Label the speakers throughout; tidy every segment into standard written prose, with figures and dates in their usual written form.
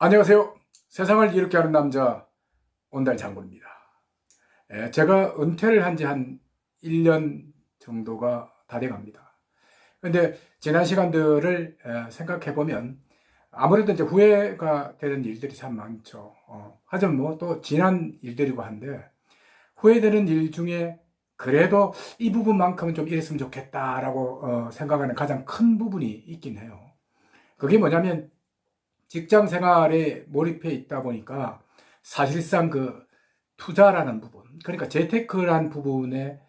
Speaker 1: 안녕하세요. 세상을 이롭게 하는 남자 온달 장군입니다. 제가 은퇴를 한 지 한 1년 정도가 다 돼 갑니다. 근데 지난 시간들을 생각해 보면 아무래도 이제 후회가 되는 일들이 참 많죠. 하지만 뭐 또 지난 일들이고 한데 후회되는 일 중에 그래도 이 부분만큼은 좀 이랬으면 좋겠다라고 생각하는 가장 큰 부분이 있긴 해요. 그게 뭐냐면 직장 생활에 몰입해 있다 보니까 사실상 그 투자라는 부분, 그러니까 재테크란 부분에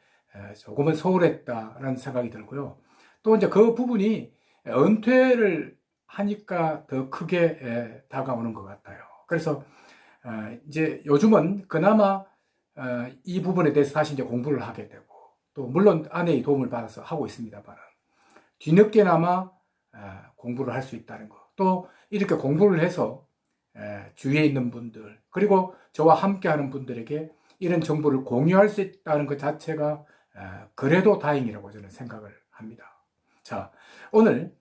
Speaker 1: 조금은 소홀했다라는 생각이 들고요. 또 이제 그 부분이 은퇴를 하니까 더 크게 다가오는 것 같아요. 그래서 이제 요즘은 그나마 이 부분에 대해서 다시 이제 공부를 하게 되고, 또 물론 아내의 도움을 받아서 하고 있습니다만 뒤늦게나마 공부를 할 수 있다는 것. 또 이렇게 공부를 해서 주위에 있는 분들, 그리고 저와 함께하는 분들에게 이런 정보를 공유할 수 있다는 것 자체가 그래도 다행이라고 저는 생각을 합니다. 자, 오늘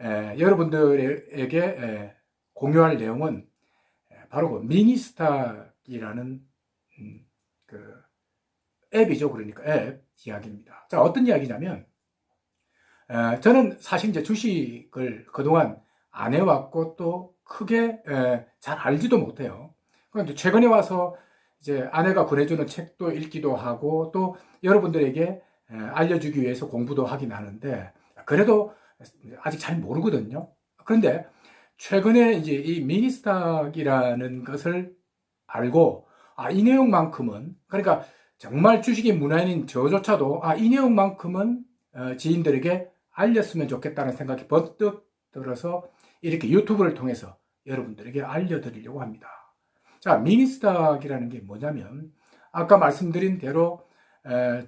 Speaker 1: 여러분들에게 공유할 내용은 바로 그 미니스탁이라는 그 앱이죠. 그러니까 앱 이야기입니다. 자, 어떤 이야기냐면 저는 사실 이제 주식을 그동안 안 해왔고 또 크게 잘 알지도 못해요. 그런데 최근에 와서 이제 아내가 보내주는 책도 읽기도 하고 또 여러분들에게 알려주기 위해서 공부도 하긴 하는데 그래도 아직 잘 모르거든요. 그런데 최근에 이제 이 미니스탁이라는 것을 알고 이 내용만큼은 그러니까 정말 주식의 문화인인 저조차도 이 내용만큼은 지인들에게 알렸으면 좋겠다는 생각이 번뜩 들어서 이렇게 유튜브를 통해서 여러분들에게 알려드리려고 합니다. 자, 미니스탁이라는 게 뭐냐면 아까 말씀드린 대로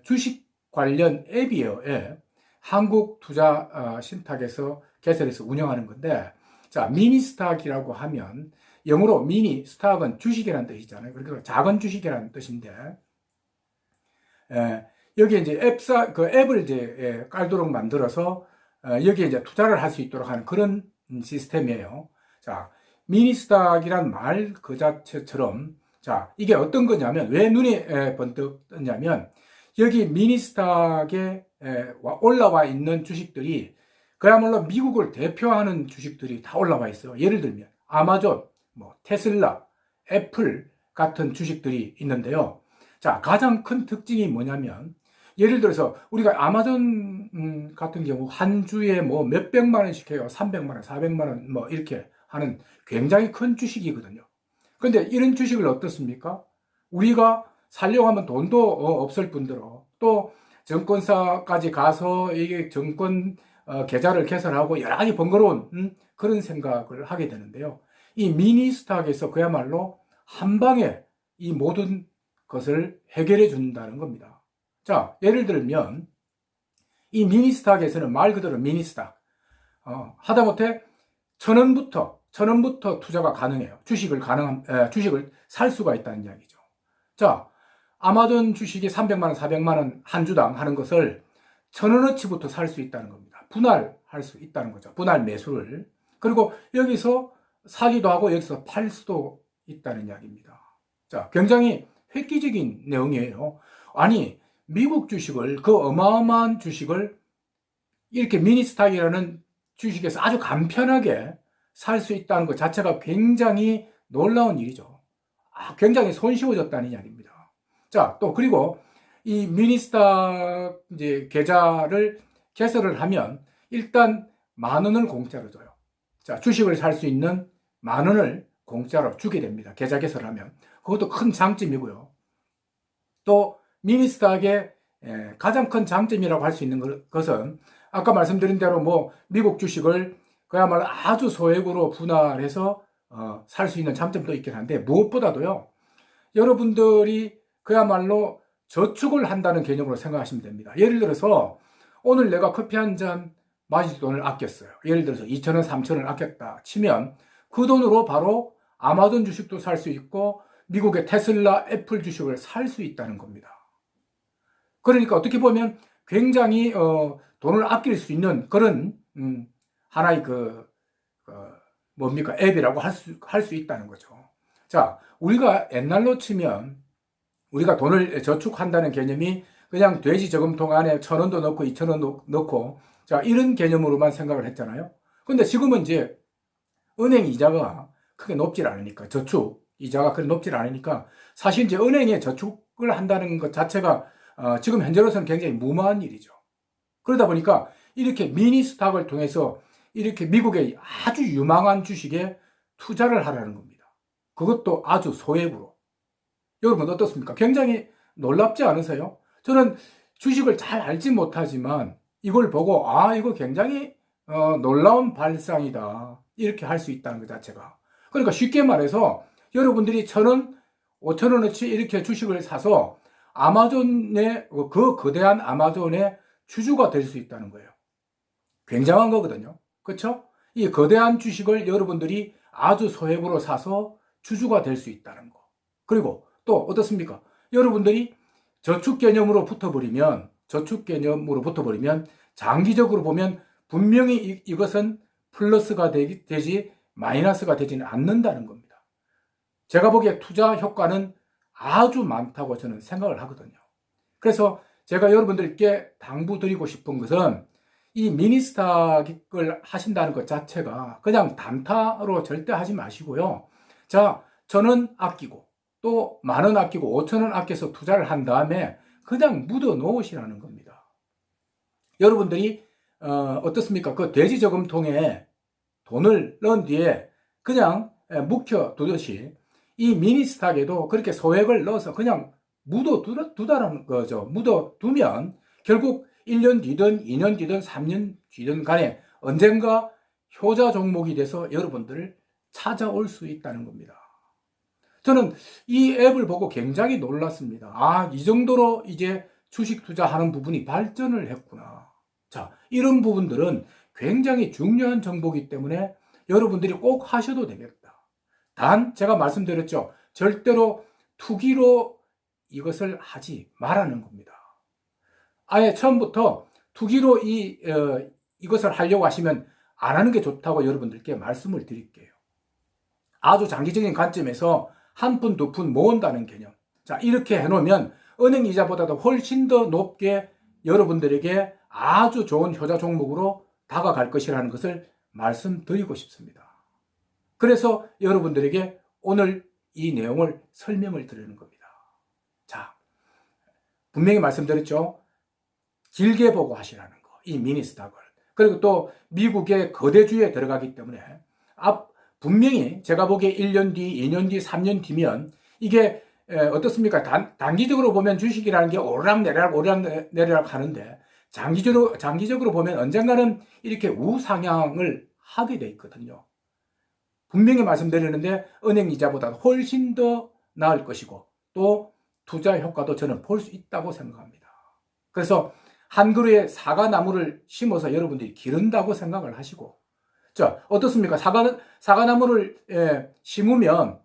Speaker 1: 주식 관련 앱이에요. 앱. 한국 투자 신탁에서 개설해서 운영하는 건데 자, 미니스탁이라고 하면 영어로 미니 스탁은 주식이라는 뜻이잖아요. 그러니까 작은 주식이라는 뜻인데 여기에 이제 그 앱을 이제 깔도록 만들어서 여기에 이제 투자를 할 수 있도록 하는 그런 시스템이에요. 자, 미니스탁이란 말 그 자체처럼 자, 이게 어떤 거냐면 왜 눈에 번뜩 떴냐면 여기 미니스탁에 올라와 있는 주식들이 그야말로 미국을 대표하는 주식들이 다 올라와 있어요. 예를 들면 아마존, 뭐 테슬라, 애플 같은 주식들이 있는데요. 자, 가장 큰 특징이 뭐냐면 예를 들어서 우리가 아마존 같은 경우 한 주에 뭐 몇백만 원씩 해요. 300만 원, 400만 원 뭐 이렇게 하는 굉장히 큰 주식이거든요. 그런데 이런 주식을 어떻습니까? 우리가 살려고 하면 돈도 없을 뿐더러 또 증권사까지 가서 이게 증권 계좌를 개설하고 여러 가지 번거로운 그런 생각을 하게 되는데요. 이 미니스탁에서 그야말로 한 방에 이 모든 것을 해결해 준다는 겁니다. 자, 예를 들면 이 미니스탁에서는 말 그대로 미니스탁 하다못해 1,000원부터 투자가 가능해요. 주식을 살 수가 있다는 이야기죠. 자, 아마존 주식이 300만 원, 400만 원 한 주당 하는 것을 1,000원어치부터 살 수 있다는 겁니다. 분할할 수 있다는 거죠. 분할 매수를. 그리고 여기서 사기도 하고 여기서 팔 수도 있다는 이야기입니다. 자, 굉장히 획기적인 내용이에요. 아니, 미국 주식을, 그 어마어마한 주식을 이렇게 미니스탁이라는 주식에서 아주 간편하게 살 수 있다는 것 자체가 굉장히 놀라운 일이죠. 굉장히 손쉬워졌다는 이야기입니다. 자, 또 그리고 이 미니스탁 이제 계좌를 개설을 하면 일단 10,000원을 공짜로 줘요. 자, 주식을 살 수 있는 10,000원을 공짜로 주게 됩니다. 계좌 개설을 하면. 그것도 큰 장점이고요. 또 미니스탁의 가장 큰 장점이라고 할 수 있는 것은 아까 말씀드린 대로 뭐 미국 주식을 그야말로 아주 소액으로 분할해서 살 수 있는 장점도 있긴 한데 무엇보다도요. 여러분들이 그야말로 저축을 한다는 개념으로 생각하시면 됩니다. 예를 들어서 오늘 내가 커피 한 잔 마실 돈을 아꼈어요. 예를 들어서 2,000원, 3,000원을 아꼈다 치면 그 돈으로 바로 아마존 주식도 살 수 있고 미국의 테슬라, 애플 주식을 살 수 있다는 겁니다. 그러니까 어떻게 보면 굉장히 돈을 아낄 수 있는 그런 하나의 그 뭡니까? 앱이라고 할 수 있다는 거죠. 자, 우리가 옛날로 치면 우리가 돈을 저축한다는 개념이 그냥 돼지 저금통 안에 1,000원도 넣고 2,000원 넣고 자, 이런 개념으로만 생각을 했잖아요. 근데 지금은 이제 은행 이자가 크게 높질 않으니까 저축 이자가 그렇게 높질 않으니까 사실 이제 은행에 저축을 한다는 것 자체가 지금 현재로서는 굉장히 무모한 일이죠. 그러다 보니까 이렇게 미니 스탁을 통해서 이렇게 미국의 아주 유망한 주식에 투자를 하라는 겁니다. 그것도 아주 소액으로. 여러분 어떻습니까? 굉장히 놀랍지 않으세요? 저는 주식을 잘 알지 못하지만 이걸 보고 이거 굉장히 놀라운 발상이다. 이렇게 할 수 있다는 것 자체가. 그러니까 쉽게 말해서 여러분들이 1,000원, 5,000원어치 이렇게 주식을 사서 아마존의 그 거대한 아마존의 주주가 될 수 있다는 거예요. 굉장한 거거든요. 그렇죠? 이 거대한 주식을 여러분들이 아주 소액으로 사서 주주가 될 수 있다는 거. 그리고 또 어떻습니까? 여러분들이 저축 개념으로 붙어버리면 장기적으로 보면 분명히 이것은 플러스가 되지 마이너스가 되지는 않는다는 겁니다. 제가 보기에 투자 효과는 아주 많다고 저는 생각을 하거든요. 그래서 제가 여러분들께 당부드리고 싶은 것은 이 미니스탁을 하신다는 것 자체가 그냥 단타로 절대 하지 마시고요. 자, 1,000원 아끼고 또 10,000원 아끼고 5,000원 아껴서 투자를 한 다음에 그냥 묻어 놓으시라는 겁니다. 여러분들이 어떻습니까? 그 돼지 저금통에 돈을 넣은 뒤에 그냥 묵혀 두듯이 이 미니스탁에도 그렇게 소액을 넣어서 그냥 묻어 두다라는 거죠. 묻어 두면 결국 1년 뒤든 2년 뒤든 3년 뒤든 간에 언젠가 효자 종목이 돼서 여러분들을 찾아올 수 있다는 겁니다. 저는 이 앱을 보고 굉장히 놀랐습니다. 이 정도로 이제 주식 투자하는 부분이 발전을 했구나. 자, 이런 부분들은 굉장히 중요한 정보이기 때문에 여러분들이 꼭 하셔도 되겠다. 단, 제가 말씀드렸죠. 절대로 투기로 이것을 하지 말라는 겁니다. 아예 처음부터 투기로 이것을 하려고 하시면 안 하는 게 좋다고 여러분들께 말씀을 드릴게요. 아주 장기적인 관점에서 한 푼, 두 푼 모은다는 개념. 자, 이렇게 해놓으면 은행 이자보다도 훨씬 더 높게 여러분들에게 아주 좋은 효자 종목으로 다가갈 것이라는 것을 말씀드리고 싶습니다. 그래서 여러분들에게 오늘 이 내용을 설명을 드리는 겁니다. 자, 분명히 말씀드렸죠. 길게 보고 하시라는 거. 이 미니스탁을. 그리고 또 미국의 거대주에 들어가기 때문에 분명히 제가 보기에 1년 뒤, 2년 뒤, 3년 뒤면 이게 어떻습니까? 단기적으로 보면 주식이라는 게 오르락내리락 하는데 장기적으로 보면 언젠가는 이렇게 우상향을 하게 돼 있거든요. 분명히 말씀드리는데 은행 이자보다 훨씬 더 나을 것이고 또 투자 효과도 저는 볼 수 있다고 생각합니다. 그래서 한 그루에 사과나무를 심어서 여러분들이 기른다고 생각을 하시고 자, 어떻습니까? 사과나무를 심으면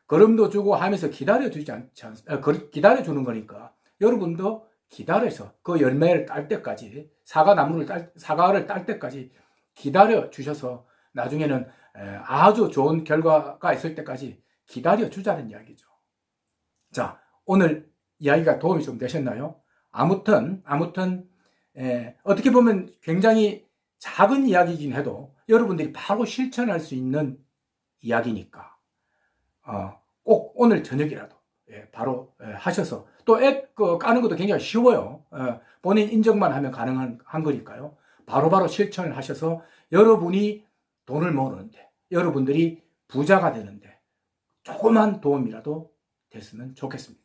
Speaker 1: 거름도 주고 하면서 기다려주는 거니까 여러분도 기다려서 그 열매를 딸 때까지 사과를 딸 때까지 기다려 주셔서 나중에는 아주 좋은 결과가 있을 때까지 기다려 주자는 이야기죠. 자, 오늘 이야기가 도움이 좀 되셨나요? 아무튼 어떻게 보면 굉장히 작은 이야기이긴 해도 여러분들이 바로 실천할 수 있는 이야기니까 꼭 오늘 저녁이라도 바로 하셔서 또 앱 까는 것도 굉장히 쉬워요. 본인 인정만 하면 가능한 거니까요. 바로바로 실천을 하셔서 여러분이 돈을 모으는데 여러분들이 부자가 되는데 조그만 도움이라도 됐으면 좋겠습니다.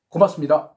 Speaker 1: 고맙습니다.